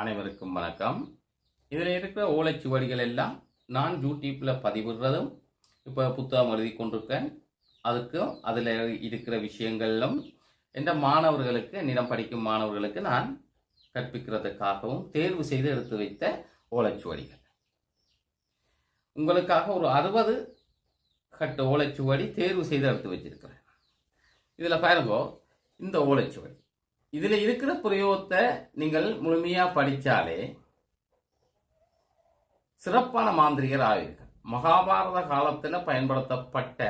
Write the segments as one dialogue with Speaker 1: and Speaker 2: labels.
Speaker 1: அனைவருக்கும் வணக்கம். இதில் இருக்கிற ஓலைச்சுவடிகள் எல்லாம் நான் யூடியூப்பில் பதிவிடுறதும் இப்போ புத்தகம் எழுதி கொண்டிருக்கேன். அதுக்கும் அதில் இருக்கிற விஷயங்களும் என்ற மாணவர்களுக்கு, என்னிடம் படிக்கும் மாணவர்களுக்கு நான் கற்பிக்கிறதுக்காகவும் தேர்வு செய்து எடுத்து வைத்த ஓலைச்சுவடிகள். உங்களுக்காக ஒரு 60 கட்டு ஓலைச்சுவடி தேர்வு செய்து எடுத்து வச்சிருக்கிறேன். இதில் பாருங்க, இந்த ஓலைச்சுவடி இதில் இருக்கிற பிரயோகத்தை நீங்கள் முழுமையாக படித்தாலே சிறப்பான மாந்திரிகர் ஆவீர்கள். மகாபாரத காலத்தில் பயன்படுத்தப்பட்ட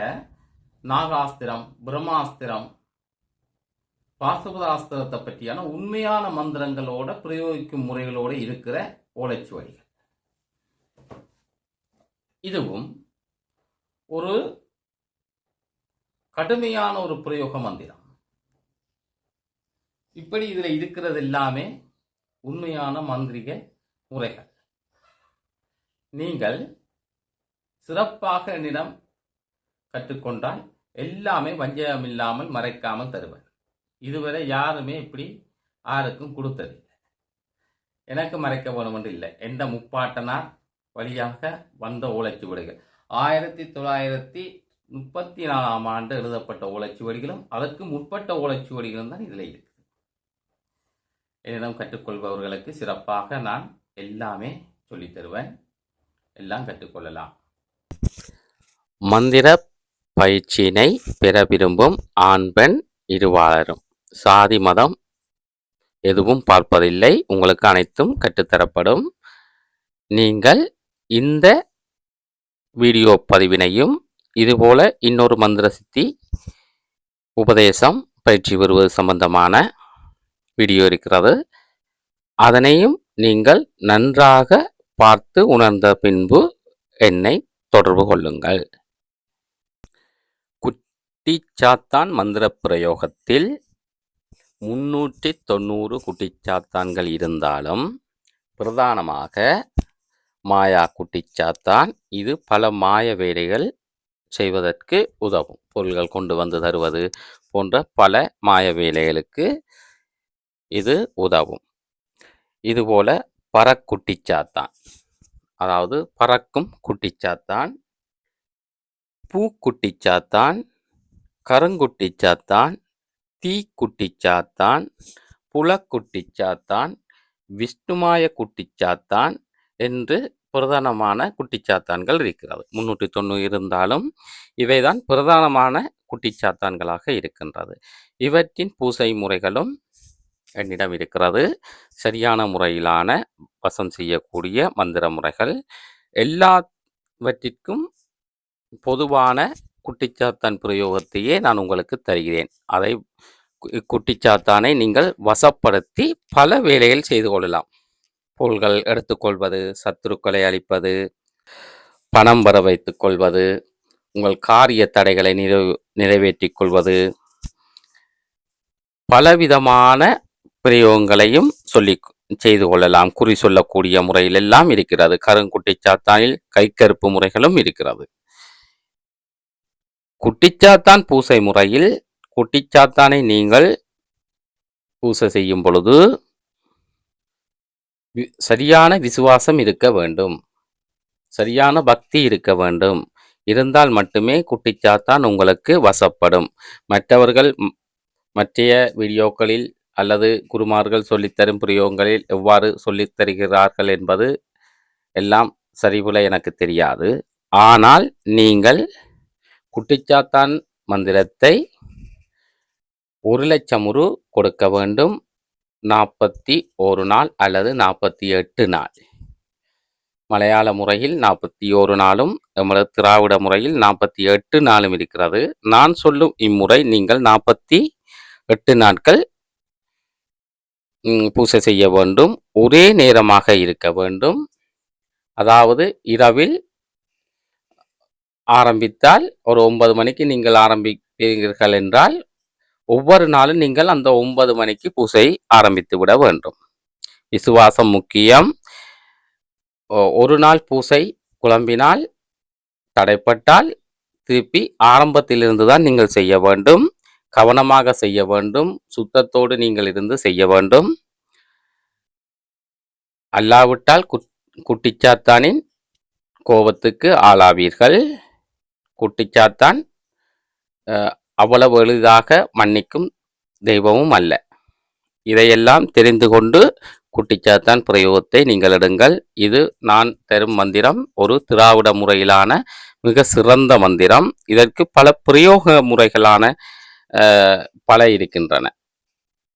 Speaker 1: நாகாஸ்திரம், பிரம்மாஸ்திரம், பாசுபதாஸ்திரத்தை பற்றியான உண்மையான மந்திரங்களோட பிரயோகிக்கும் முறைகளோடு இருக்கிற ஓலைச்சுவடிகள். இதுவும் ஒரு கடுமையான ஒரு பிரயோக மந்திரம். இப்படி இதில் இருக்கிறது எல்லாமே உண்மையான மாந்திரிக முறைகள். நீங்கள் சிறப்பாக என்னிடம் கற்றுக்கொண்டால் எல்லாமே வஞ்சகம் இல்லாமல் மறைக்காமல் தருவேன். இதுவரை யாருமே இப்படி யாருக்கும் கொடுத்ததில்லை. எனக்கு மறைக்க வேணும் என்று இல்லை. எந்த முப்பாட்டனார் வழியாக வந்த ஓலைச்சுவடிகள் 1934ஆம் ஆண்டு எழுதப்பட்ட ஓலைச்சுவடிகளும் அதற்கு முற்பட்ட ஓலைச்சுவடிகளும் தான் இதில் இருக்கு. என்னிடம் கற்றுக்கொள்பவர்களுக்கு சிறப்பாக நான் எல்லாமே சொல்லித் தருவேன். எல்லாம் கற்றுக்கொள்ளலாம்.
Speaker 2: மந்திர பயிற்சியினை பெற விரும்பும் ஆண் பெண் இருவாளரும் சாதி மதம் எதுவும் பார்ப்பதில்லை. உங்களுக்கு அனைத்தும் கற்றுத்தரப்படும். நீங்கள் இந்த வீடியோ பதிவினையும் இதுபோல இன்னொரு மந்திர சித்தி உபதேசம் பயிற்சி பெறுவது சம்பந்தமான வீடியோ இருக்கிறது. அதனையும் நீங்கள் நன்றாக பார்த்து உணர்ந்த பின்பு என்னை தொடர்பு கொள்ளுங்கள். குட்டிச்சாத்தான் மந்திர பிரயோகத்தில் 390 குட்டிச்சாத்தான்கள் இருந்தாலும் பிரதானமாக மாயா குட்டிச்சாத்தான் இது பல மாய வேலைகள் செய்வதற்கு உதவும். பொருள்கள் கொண்டு வந்து தருவது போன்ற பல மாய வேலைகளுக்கு இது உதவும். இதுபோல பறக்குட்டிச்சாத்தான், அதாவது பறக்கும் குட்டிச்சாத்தான், பூக்குட்டிச்சாத்தான், கருங்குட்டிச்சாத்தான், தீக்குட்டிச்சாத்தான், புலக்குட்டிச்சாத்தான், விஷ்ணுமாய குட்டிச்சாத்தான் என்று பிரதானமான குட்டிச்சாத்தான்கள் இருக்கிறது. 390 இருந்தாலும் இவைதான் பிரதானமான குட்டிச்சாத்தான்களாக இருக்கின்றது. இவற்றின் பூசை முறைகளும் என்னிடம் இருக்கிறது. சரியான முறையிலான வசம் செய்யக்கூடிய மந்திர முறைகள். எல்லாவற்றிற்கும் பொதுவான குட்டிச்சாத்தான் பிரயோகத்தையே நான் உங்களுக்கு தருகிறேன். அதை குட்டிச்சாத்தானை நீங்கள் வசப்படுத்தி பல வேலைகள் செய்து கொள்ளலாம். பொருள்கள் எடுத்துக்கொள்வது, சத்துருக்களை அழிப்பது, பணம் வர வைத்துக் கொள்வது, உங்கள் காரிய தடைகளை நிறைவேற்றிக் கொள்வது, பலவிதமான பிரயோகங்களையும் செய்து கொள்ளலாம். குறி சொல்லக்கூடிய முறையில் எல்லாம் இருக்கிறது. கருங்குட்டிச்சாத்தானில் கைக்கருப்பு முறைகளும் இருக்கிறது. குட்டிச்சாத்தான் பூசை முறையில் குட்டிச்சாத்தானை நீங்கள் பூசை செய்யும் பொழுது சரியான விசுவாசம் இருக்க வேண்டும், சரியான பக்தி இருக்க வேண்டும். இருந்தால் மட்டுமே குட்டிச்சாத்தான் உங்களுக்கு வசப்படும். மற்றவர்கள் மற்றைய வீடியோக்களில் அல்லது குருமார்கள் சொல்லித்தரும் பிரயோகங்களில் எவ்வாறு சொல்லித் தருகிறார்கள் என்பது எல்லாம் சரிபோல எனக்கு தெரியாது. ஆனால் நீங்கள் குட்டிச்சாத்தான் மந்திரத்தை 1,00,000 உரு கொடுக்க வேண்டும். 41 நாள் அல்லது 48 நாள். மலையாள முறையில் 41 நாளும் எமது திராவிட முறையில் 48 நாளும் இருக்கிறது. நான் சொல்லும் இம்முறை நீங்கள் 48 நாட்கள் பூசை செய்ய வேண்டும். ஒரே நேரமாக இருக்க வேண்டும். அதாவது இரவில் ஆரம்பித்தால் ஒரு 9 மணிக்கு நீங்கள் ஆரம்பிப்பீர்கள் என்றால் ஒவ்வொரு நாளும் நீங்கள் அந்த 9 மணிக்கு பூசை ஆரம்பித்து விட வேண்டும். விசுவாசம் முக்கியம். ஒரு நாள் பூசை குழம்பினால், தடைப்பட்டால் திருப்பி ஆரம்பத்திலிருந்து தான் நீங்கள் செய்ய வேண்டும். கவனமாக செய்ய வேண்டும். சுத்தத்தோடு நீங்கள் இருந்து செய்ய வேண்டும். அல்லாவிட்டால் குட்டிச்சாத்தானின் கோபத்துக்கு ஆளாவீர்கள். குட்டிச்சாத்தான் அவ்வளவு எளிதாக மன்னிக்கும் தெய்வமும் அல்ல. இதையெல்லாம் தெரிந்து கொண்டு குட்டிச்சாத்தான் பிரயோகத்தை நீங்கள் எடுங்கள். இது நான் தரும் மந்திரம் ஒரு திராவிட முறையிலான மிக சிறந்த மந்திரம். இதற்கு பல பிரயோக முறைகளான பல இருக்கின்றன.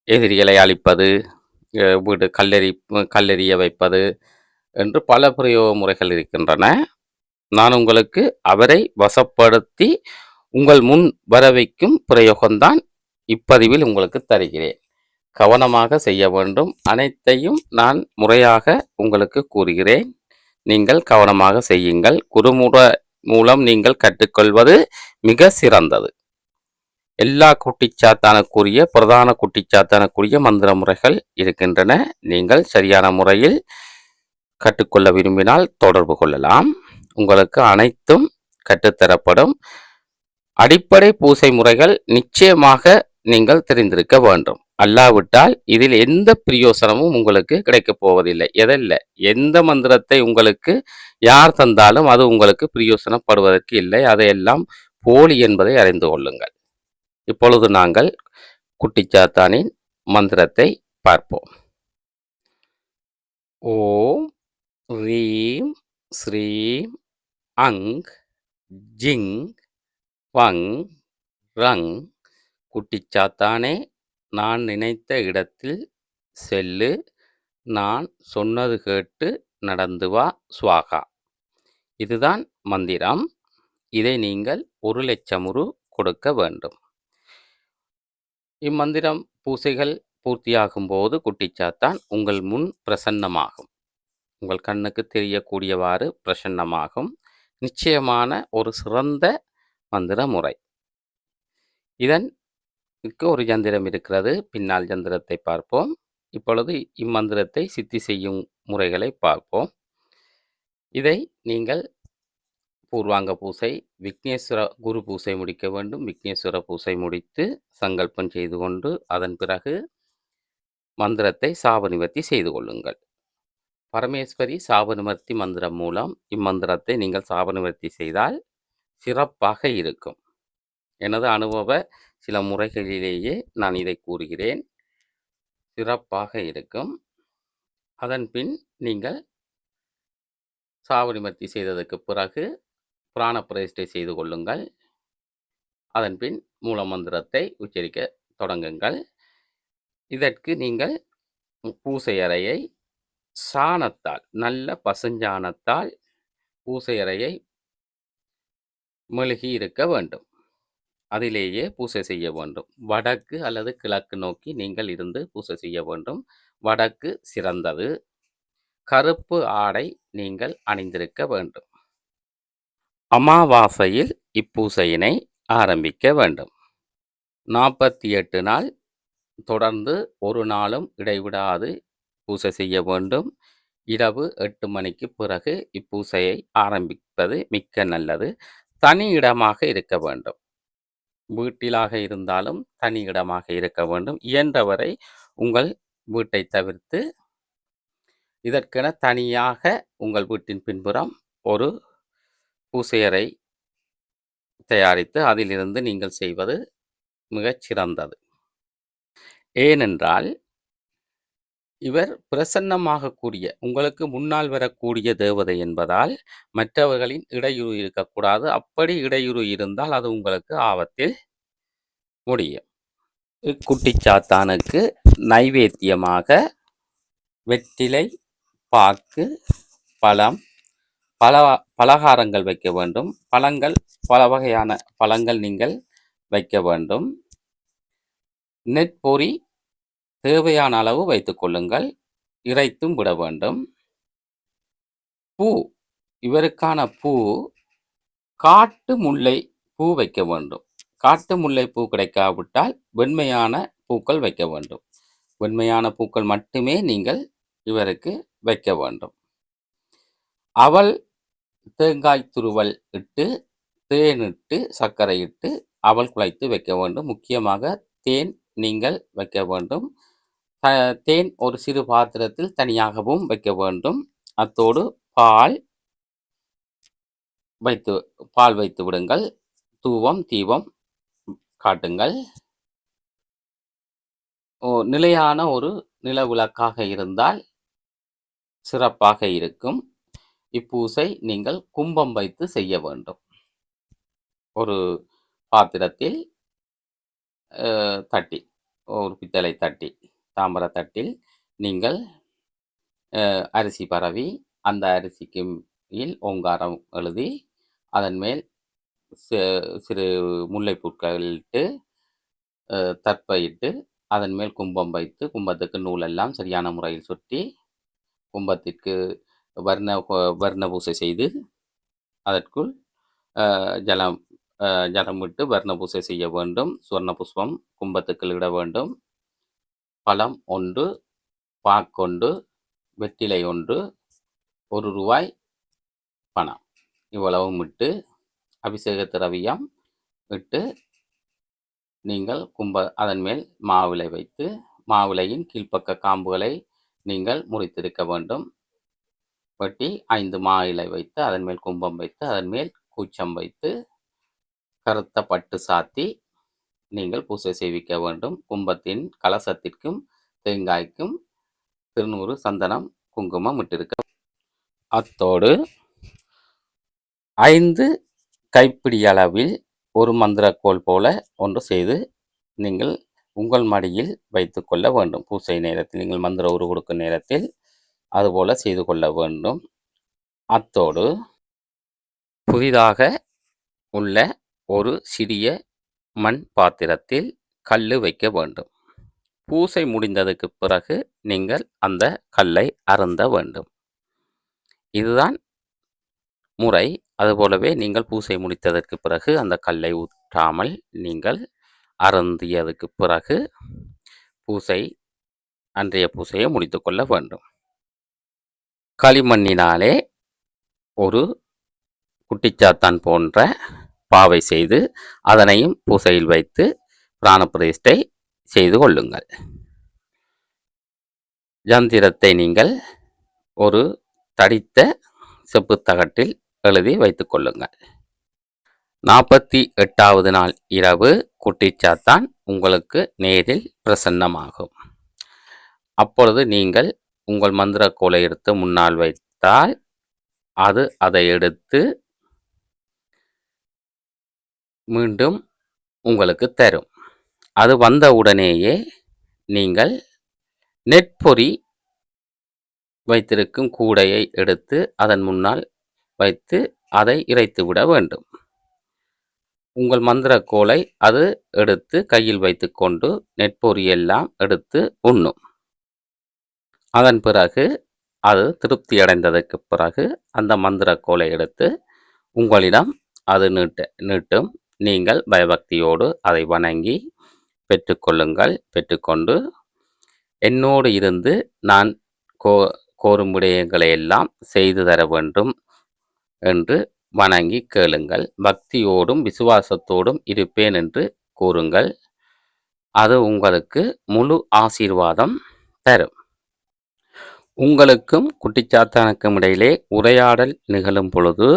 Speaker 2: எதிரிகளை அழிப்பது, வீடு கல்லெறிய வைப்பது என்று பல பிரயோக முறைகள் இருக்கின்றன. நான் உங்களுக்கு அவரை வசப்படுத்தி உங்கள் முன் வர வைக்கும் பிரயோகம்தான் இப்பதிவில் உங்களுக்கு தருகிறேன். கவனமாக செய்ய வேண்டும். அனைத்தையும் நான் முறையாக உங்களுக்கு கூறுகிறேன். நீங்கள் கவனமாக செய்யுங்கள். குருமுறை மூலம் நீங்கள் கற்றுக்கொள்வது மிக சிறந்தது. எல்லா குட்டிச்சாத்தானுக்குரிய பிரதான குட்டிச்சாத்தானுக்குரிய மந்திர முறைகள் இருக்கின்றன. நீங்கள் சரியான முறையில் கற்றுக்கொள்ள விரும்பினால் தொடர்பு கொள்ளலாம். உங்களுக்கு அனைத்தும் கற்றுத்தரப்படும். அடிப்படை பூசை முறைகள் நிச்சயமாக நீங்கள் தெரிந்திருக்க வேண்டும். அல்லாவிட்டால் இதில் எந்த பிரயோசனமும் உங்களுக்கு கிடைக்கப் போவதில்லை. எந்த மந்திரத்தை உங்களுக்கு யார் தந்தாலும் அது உங்களுக்கு பிரயோசனப்படுவதற்கு இல்லை. அதையெல்லாம் போலி என்பதை அறிந்து கொள்ளுங்கள். இப்பொழுது நாங்கள் குட்டிச்சாத்தானின் மந்திரத்தை பார்ப்போம். ஓம் ரீம் ஸ்ரீம் அங் ஜிங் வங் ரங். குட்டிச்சாத்தானே, நான் நினைத்த இடத்தில் செல்லு. நான் சொன்னது கேட்டு நடந்து வா. ஸ்வாகா. இதுதான் மந்திரம். இதை நீங்கள் 1,00,000 உரு கொடுக்க வேண்டும். இம்மந்திரம் பூசைகள் பூர்த்தியாகும் போது குட்டிச்சாத்தான் உங்கள் முன் பிரசன்னமாகும். உங்கள் கண்ணுக்கு தெரியக்கூடியவாறு பிரசன்னமாகும். நிச்சயமான ஒரு சிறந்த மந்திர முறை. இதற்கு ஒரு யந்திரம் இருக்கிறது. பின்னால் யந்திரத்தை பார்ப்போம். இப்பொழுது இம்மந்திரத்தை சித்தி செய்யும் முறைகளை பார்ப்போம். இதை நீங்கள் பூர்வாங்க பூசை, விக்னேஸ்வர குரு பூசை முடிக்க வேண்டும். விக்னேஸ்வர பூசை முடித்து சங்கல்பம் செய்து கொண்டு அதன் பிறகு மந்திரத்தை சாப நிவர்த்தி செய்து கொள்ளுங்கள். பரமேஸ்வரி சாப நிவர்த்தி மந்திரம் மூலம் இம்மந்திரத்தை நீங்கள் சாப நிவர்த்தி செய்தால் சிறப்பாக இருக்கும். எனது அனுபவ சில முறைகளிலேயே நான் இதை கூறுகிறேன். சிறப்பாக இருக்கும். அதன் பின் நீங்கள் சாப நிவர்த்தி செய்ததற்கு பிறகு பிராண பிரதிஷ்டை செய்து கொள்ளுங்கள். அதன் பின் மூல மந்திரத்தை உச்சரிக்க தொடங்குங்கள். இதற்கு நீங்கள் பூசை அறையை சாணத்தால், நல்ல பசுஞ்சாணத்தால் பூசை அறையை மெழுகி இருக்க வேண்டும். அதிலேயே பூசை செய்ய வேண்டும். வடக்கு அல்லது கிழக்கு நோக்கி நீங்கள் இருந்து பூசை செய்ய வேண்டும். வடக்கு சிறந்தது. கருப்பு ஆடை நீங்கள் அணிந்திருக்க வேண்டும். அமாவாசையில் இப்பூசையினை ஆரம்பிக்க வேண்டும். 48 நாள் தொடர்ந்து ஒரு நாளும் இடைவிடாது பூசை செய்ய வேண்டும். இரவு 8 மணிக்கு பிறகு இப்பூசையை ஆரம்பிப்பது மிக்க நல்லது. தனி இடமாக இருக்க வேண்டும். வீட்டிலாக இருந்தாலும் தனி இடமாக இருக்க வேண்டும். இயன்றவரை உங்கள் வீட்டை தவிர்த்து இதற்கென தனியாக உங்கள் வீட்டின் பின்புறம் ஒரு பூசையறை தயாரித்து அதிலிருந்து நீங்கள் செய்வது மிகச் சிறந்தது. ஏனென்றால் இவர் பிரசன்னமாகக்கூடிய, உங்களுக்கு முன்னால் வரக்கூடிய தேவதை என்பதால் மற்றவர்களின் இடையூறு இருக்கக்கூடாது. அப்படி இடையூறு இருந்தால் அது உங்களுக்கு ஆபத்தில் முடியும். குட்டிச்சாத்தானுக்கு நைவேத்தியமாக வெற்றிலை, பாக்கு, பழம், பலகாரங்கள் வைக்க வேண்டும். பழங்கள் பல வகையான பழங்கள் நீங்கள் வைக்க வேண்டும். நெற்பொறி தேவையான அளவு வைத்துக் கொள்ளுங்கள். இறைத்தும் விட வேண்டும். பூ, இவருக்கான பூ காட்டு முல்லை பூ வைக்க வேண்டும். காட்டு முல்லை பூ கிடைக்காவிட்டால் வெண்மையான பூக்கள் வைக்க வேண்டும். வெண்மையான பூக்கள் மட்டுமே நீங்கள் இவருக்கு வைக்க வேண்டும். அவள் தேங்காய் துருவல் இட்டு, தேனிட்டு, சர்க்கரை இட்டு அவள் குழைத்து வைக்க வேண்டும். முக்கியமாக தேன் நீங்கள் வைக்க வேண்டும். தேன் ஒரு சிறு பாத்திரத்தில் தனியாகவும் வைக்க வேண்டும். அத்தோடு பால் வைத்து பால் வைத்து விடுங்கள். தூபம், தீபம் காட்டுங்கள். நிலையான ஒரு நிலவிளக்காக இருந்தால் சிறப்பாக இருக்கும். இப்பூசை நீங்கள் கும்பம் வைத்து செய்ய வேண்டும். ஒரு பாத்திரத்தில் தட்டி, ஒரு பித்தளை தட்டி, தாமிர தட்டில் நீங்கள் அரிசி பரவி, அந்த அரிசிக்கு மேல் ஓங்காரம் எழுதி, அதன் மேல் சிறு முல்லைப்பூக்கள் இட்டு, தர்ப்பையிட்டு, அதன் மேல் கும்பம் வைத்து, கும்பத்துக்கு நூலெல்லாம் சரியான முறையில் சுற்றி, கும்பத்திற்கு வர்ண பூசை செய்து, அதற்குள் ஜலம் விட்டு வர்ண பூசை செய்ய வேண்டும். சுவர்ண புஷ்பம் கும்பத்துக்கு இட வேண்டும். பழம் 1, பாக்கொண்டு, வெற்றிலை 1, ₹1 பணம் இவ்வளவும் விட்டு, அபிஷேக திரவியம் விட்டு, நீங்கள் அதன் மேல் மாவிளை வைத்து, மாவிளையின் கீழ்ப்பக்க காம்புகளை நீங்கள் முறித்திருக்க வேண்டும். வெட்டி 5 மா இலை வைத்து, அதன் மேல் கும்பம் வைத்து, அதன் மேல் கூச்சம் வைத்து, கருத்த பட்டு சாத்தி நீங்கள் பூசை செய்விக்க வேண்டும். கும்பத்தின் கலசத்திற்கும் தேங்காய்க்கும் திருநூறு, சந்தனம், குங்குமம் இட்டிருக்க. அத்தோடு 5 கைப்பிடி அளவில் ஒரு மந்திரக்கோள் போல ஒன்று செய்து நீங்கள் உங்கள் மடியில் வைத்து கொள்ள வேண்டும். பூசை நேரத்தில் நீங்கள் மந்திர உரு கொடுக்கும் நேரத்தில் அதுபோல செய்து கொள்ள வேண்டும். அத்தோடு புதிதாக உள்ள ஒரு சிறிய மண் பாத்திரத்தில் கல் வைக்க வேண்டும். பூசை முடிந்ததுக்கு பிறகு நீங்கள் அந்த கல்லை அருந்த வேண்டும். இதுதான் முறை. அதுபோலவே நீங்கள் பூசை முடித்ததற்கு பிறகு அந்த கல்லை ஊற்றாமல் நீங்கள் அருந்தியதுக்கு பிறகு அன்றைய பூசையை முடித்து கொள்ள வேண்டும். களிமண்ணினாலே ஒரு குட்டிச்சாத்தான் போன்ற பாவை செய்து அதனையும் பூசையில் வைத்து பிராண பிரதிஷ்டை செய்து கொள்ளுங்கள். யந்திரத்தை நீங்கள் ஒரு தடித்த செப்பு தகட்டில் எழுதி வைத்துக் கொள்ளுங்கள். 48வது நாள் இரவு குட்டிச்சாத்தான் உங்களுக்கு நேரில் பிரசன்னமாகும். அப்பொழுது நீங்கள் உங்கள் மந்திரக்கோலை எடுத்து முன்னால் வைத்தால் அதை எடுத்து மீண்டும் உங்களுக்கு தரும். அது வந்த உடனேயே நீங்கள் நெற்பொறி வைத்திருக்கும் கூடையை எடுத்து அதன் முன்னால் வைத்து அதை இறைத்து விட வேண்டும். உங்கள் மந்திரக்கோலை அது எடுத்து கையில் வைத்து கொண்டு நெற்பொறி எல்லாம் எடுத்து உண்ணும். அதன் பிறகு அது திருப்தி அடைந்ததற்கு பிறகு அந்த மந்திரக்கோலை எடுத்து உங்களிடம் அது நீட்டும். நீங்கள் பயபக்தியோடு அதை வணங்கி பெற்றுக்கொள்ளுங்கள். பெற்றுக்கொண்டு என்னோடு இருந்து நான் கோரும் விடயங்களை எல்லாம் செய்து தர வேண்டும் என்று வணங்கி கேளுங்கள். பக்தியோடும் விசுவாசத்தோடும் இருப்பேன் என்று கூறுங்கள். அது உங்களுக்கு முழு ஆசீர்வாதம் தரும். உங்களுக்கும் குட்டிச்சாத்தானுக்கும் இடையிலே உரையாடல் நிகழும் பொழுது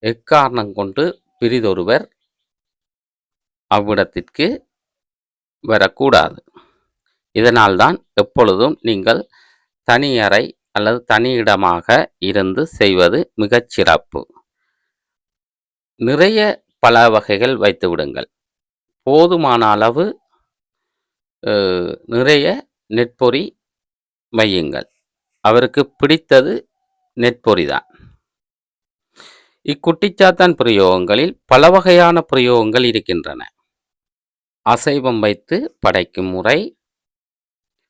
Speaker 2: எக்காரணம் கொண்டு பிறிதொருவர் அவ்விடத்திற்கு வரக்கூடாது. இதனால்தான் எப்பொழுதும் நீங்கள் தனியறை அல்லது தனியிடமாக இருந்து செய்வது மிகச் சிறப்பு. நிறைய பல வகைகள் வைத்து விடுங்கள். போதுமான அளவு நிறைய நெற்பொறி வையுங்கள். அவருக்கு பிடித்தது நெற்பொறிதான். இக்குட்டிச்சாத்தான் பிரயோகங்களில் பல வகையான பிரயோகங்கள் இருக்கின்றன. அசைவம் வைத்து படைக்கும் முறை,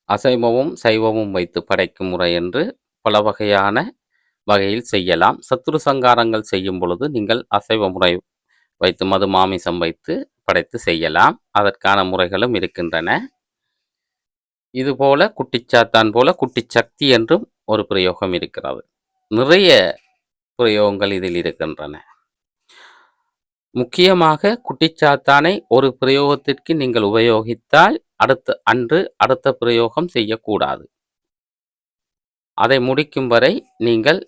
Speaker 2: அசைவமும் சைவமும் வைத்து படைக்கும் முறை என்று பல வகையில் செய்யலாம். சத்துரு சங்காரங்கள் செய்யும் பொழுது நீங்கள் அசைவ முறை வைத்து மது மாமிசம் வைத்து படைத்து செய்யலாம். அதற்கான முறைகளும் இருக்கின்றன. இதுபோல குட்டிச்சாத்தான் போல குட்டிச்சக்தி என்றும் ஒரு பிரயோகம் இருக்கிறது. நிறைய பிரயோகங்கள் இதில் இருக்கின்றன. முக்கியமாக குட்டிச்சாத்தானை ஒரு பிரயோகத்திற்கு நீங்கள் உபயோகித்தால் அடுத்த பிரயோகம் செய்யக்கூடாது. அதை முடிக்கும் வரை நீங்கள்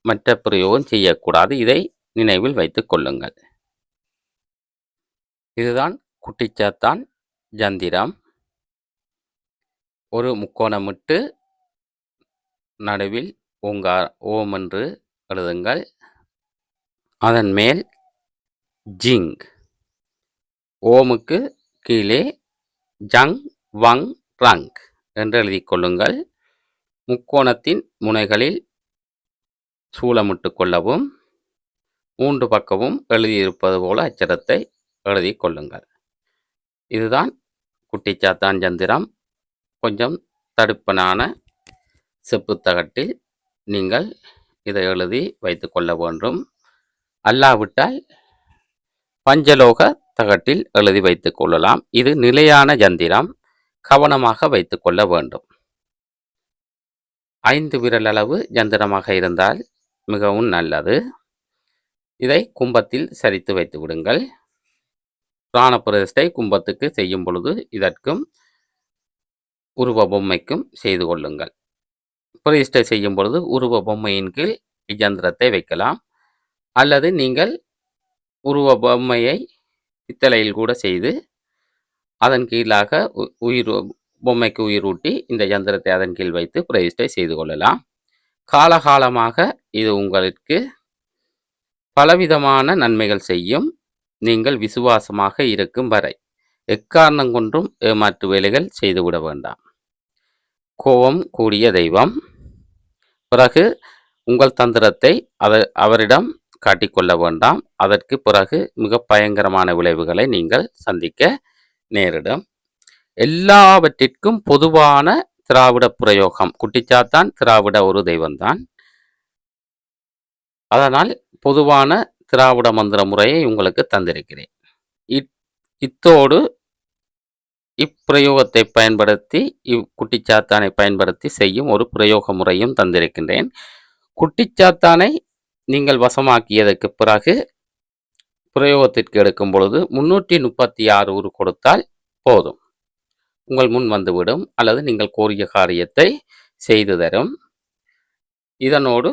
Speaker 2: மற்ற பிரயோகம் செய்யக்கூடாது. இதை நினைவில் வைத்துக் கொள்ளுங்கள். இதுதான் குட்டிச்சாத்தான் ஜந்திரம். ஒரு முக்கோணமிட்டு நடுவில் ஓம் என்று எழுதுங்கள். அதன் மேல் ஜிங், ஓமுக்கு கீழே ஜங் வங் ரங் என்று எழுதிக் கொள்ளுங்கள். முக்கோணத்தின் முனைகளில் சூலமிட்டு கொள்ளவும் 3 பக்கமும் எழுதியிருப்பது போல அச்சரத்தை எழுதி கொள்ளுங்கள். இதுதான் குட்டிச்சாத்தான் ஜந்திரம். கொஞ்சம் தடுப்பனான செப்புத்தகட்டில் நீங்கள் இதை எழுதி வைத்து கொள்ள வேண்டும். அல்லாவிட்டால் பஞ்சலோக தகட்டில் எழுதி வைத்துக் கொள்ளலாம். இது நிலையான ஜந்திரம், கவனமாக வைத்துக் கொள்ள வேண்டும். 5 விரல் அளவு ஜந்திரமாக இருந்தால் மிகவும் நல்லது. இதை கும்பத்தில் சரித்து வைத்து விடுங்கள். பிராண பிரதிஷ்டை கும்பத்துக்கு செய்யும் பொழுது இதற்கும் உருவ பொம்மைக்கும் செய்து கொள்ளுங்கள். பிரதிஷ்டை செய்யும் பொழுது உருவ பொம்மையின் கீழ் இஜந்திரத்தை வைக்கலாம். அல்லது நீங்கள் உருவ பொம்மையை பித்தளையில் கூட செய்து அதன் கீழாக பொம்மைக்கு உயிரூட்டி இந்த யந்திரத்தை அதன் கீழ் வைத்து பிரதிஷ்டை செய்து கொள்ளலாம். காலகாலமாக இது உங்களுக்கு பலவிதமான நன்மைகள் செய்யும். நீங்கள் விசுவாசமாக இருக்கும் வரை எக்காரணம் கொண்டும் ஏமாற்று வேலைகள் செய்துவிட வேண்டாம். கோபம் கூடிய தெய்வம். பிறகு உங்கள் தந்திரத்தை அவரிடம் காட்டிக்கொள்ள வேண்டாம். அதற்கு பிறகு மிக பயங்கரமான விளைவுகளை நீங்கள் சந்திக்க நேரிடும். எல்லாவற்றிற்கும் பொதுவான திராவிட பிரயோகம். குட்டிச்சாத்தான் திராவிட ஒரு தெய்வம்தான். அதனால் பொதுவான திராவிட மந்திர முறையை உங்களுக்கு தந்திருக்கிறேன். இத்தோடு இப்பிரயோகத்தை பயன்படுத்தி குட்டிச்சாத்தானை பயன்படுத்தி செய்யும் ஒரு பிரயோக முறையும் தந்திருக்கின்றேன். குட்டிச்சாத்தானை நீங்கள் வசமாக்கியதற்கு பிறகு பிரயோகத்திற்கு எடுக்கும் பொழுது 336 உரு கொடுத்தால் போதும். உங்கள் முன் வந்துவிடும். அல்லது நீங்கள் கோரிய காரியத்தை செய்து தரும். இதனோடு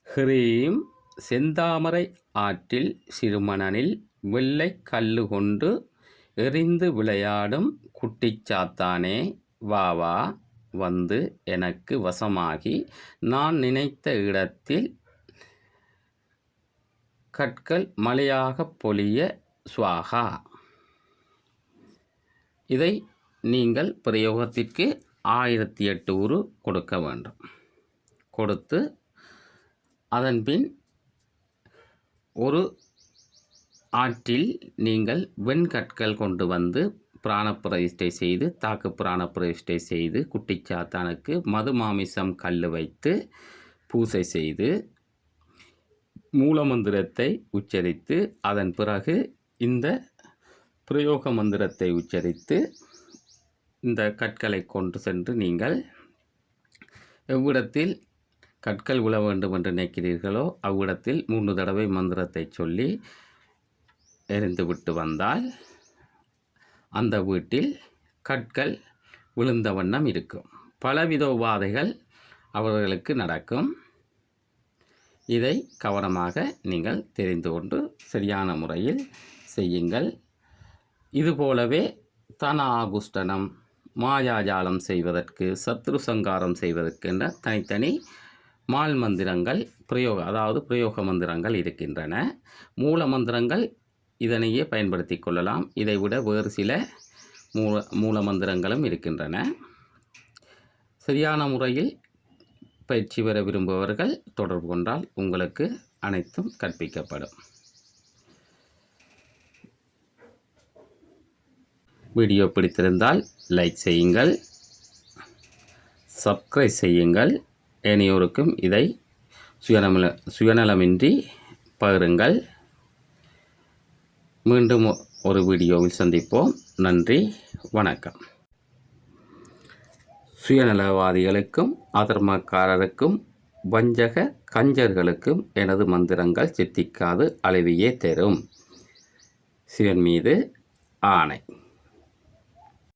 Speaker 2: ஹ்ரீம் செந்தாமரை ஆற்றில் சிறுமணனில் வெள்ளை கல்லு கொண்டு எறிந்து விளையாடும் குட்டிச்சாத்தானே, வா வா வந்து எனக்கு வசமாகி நான் நினைத்த இடத்தில் கற்கள் மழையாக பொழிய ஸ்வாகா. இதை நீங்கள் பிரயோகத்திற்கு 1008 உரு கொடுக்க வேண்டும். கொடுத்து அதன்பின் ஒரு ஆற்றில் நீங்கள் வெண்கற்கள் கொண்டு வந்து பிராணப்பிரதிஷ்டை செய்து தாக்கு பிராணப்பிரதிஷ்டை செய்து குட்டிச்சாத்தானுக்கு மது மாமிசம் கல் வைத்து பூசை செய்து மூலமந்திரத்தை உச்சரித்து அதன் பிறகு இந்த பிரயோக மந்திரத்தை உச்சரித்து இந்த கற்களை கொண்டு சென்று நீங்கள் எவ்விடத்தில் கற்கள் விழ வேண்டும் என்று நினைக்கிறீர்களோ அவ்விடத்தில் 3 தடவை மந்திரத்தை சொல்லி எறிந்துவிட்டு வந்தால் அந்த வீட்டில் கற்கள் விழுந்த வண்ணம் இருக்கும். பலவித உபாதைகள் அவர்களுக்கு நடக்கும். இதை கவனமாக நீங்கள் தெரிந்து கொண்டு சரியான முறையில் செய்யுங்கள். இதுபோலவே தன ஆகுஷ்டனம், மாயாஜாலம் செய்வதற்கு, சத்ரு சங்காரம் செய்வதற்கு என்ற தனித்தனி மால் மந்திரங்கள் பிரயோக மந்திரங்கள் இருக்கின்றன. மூல மந்திரங்கள் இதனையே பயன்படுத்தி கொள்ளலாம். இதைவிட வேறு சில மூல மந்திரங்களும் இருக்கின்றன. சரியான முறையில் பயிற்சி பெற விரும்புபவர்கள் தொடர்பு கொண்டால் உங்களுக்கு அனைத்தும் கற்பிக்கப்படும். வீடியோ பிடித்திருந்தால் லைக் செய்யுங்கள், சப்ஸ்கிரைப் செய்யுங்கள். ஏனையோருக்கும் இதை சுயநலமின்றி பகிருங்கள். மீண்டும் ஒரு வீடியோவில் சந்திப்போம். நன்றி, வணக்கம். சுயநலவாதிகளுக்கும் அதர்மக்காரருக்கும் வஞ்சக கஞ்சர்களுக்கும் எனது மந்திரங்கள் சித்திக்காது அழிவையே தரும். சிவன் மீது ஆணை.